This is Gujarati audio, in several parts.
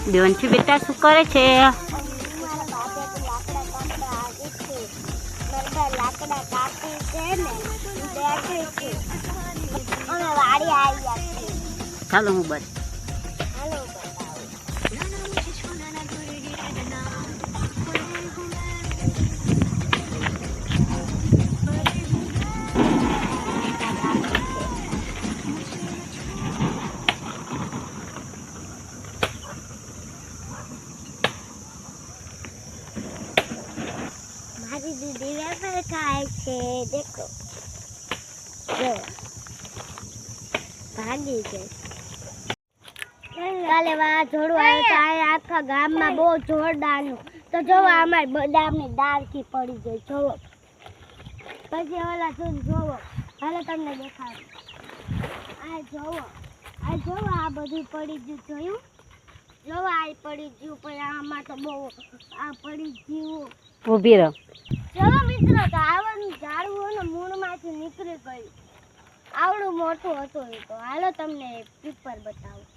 દેવાંશી બેટા શું કરે છે? ચાલો હું બસ दीदी वेफर खाए छे देखो जो भागी गई काले वा जोड़ो आयो तो आखा गाम में बहुत जोरदारनु तो जो हमार बदामनी दाल की पड़ी गई जो પછી ઓલા સુન જોવો હાલે તમને દેખાડું આ જોવો આ બધું પડી ગયું જોયું જોવો આ પડી ગયું પણ આમાં તો બહુ આ પડી ગયું ઊભી રહો ચલો મિત્રો તો આવવાનું ઝાડવું ને મૂળમાંથી નીકળી ગયું આવડું મોટું હતું એ તો હાલો તમને પીપર બતાવું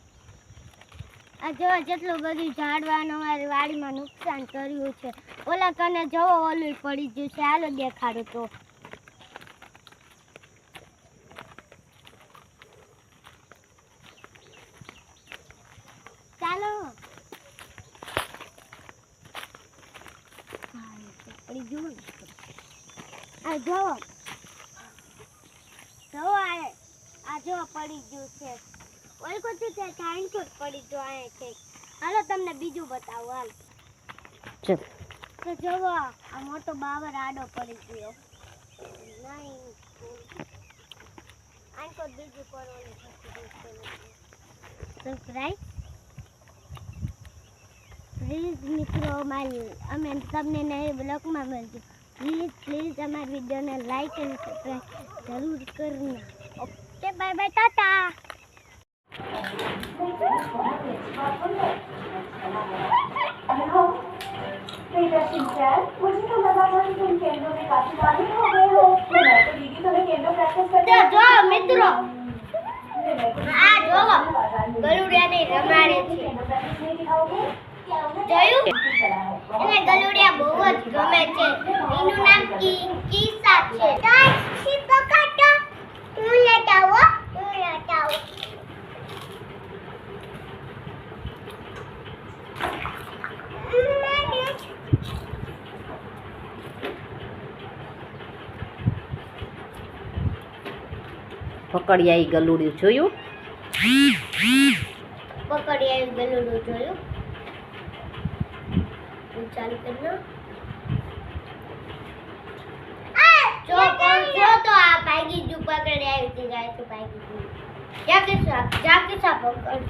આ જો જેટલું બધું ઝાડવાનું અમારી વાડીમાં નુકસાન કર્યું છે ઓલા કને જવો ઓલું પડી ગયું છે હાલો દેખાડું તો ચાલો પડી ગયું આ જો પડી ગયું છે ઓલકો છે ટાઈમ પડી ગયો આ છે હાલો તમને બીજું બતાવું હાલ ચલ તો જોવો આ મોટો બાવર આડો પડી ગયો નહીં આંકો બીજું કરવાનું સબસ્ક્રાઇબ પ્લીઝ મિત્રો અમે તમને નવા બ્લોગમાં મળશું પ્લીઝ અમારા વિડીયોને લાઈક અને સબસ્ક્રાઇબ જરૂર કરना ओके बाय बाय टाटा मुझे तो लगा था कि तुम केंद्रों में काफी माहिर हो गए हो मैं तो दीदी तुम्हें केंद्र प्रैक्टिस करते जो मित्रों आ जो गलुड़िया ने रमाड़े छे જોયું એને ગલુડિયા બહુ જ ગમે છે એનું નામ કીસા છે તાછી પકડો હું લટાવો પકડી આવી ગલુડિયું જોયું પકડી આવી ગલુડિયું જોયું ચાલુ करना जो तो आप आएगी जो पकड़ आई थी गाय तो पाएगी जाके साफ पकड़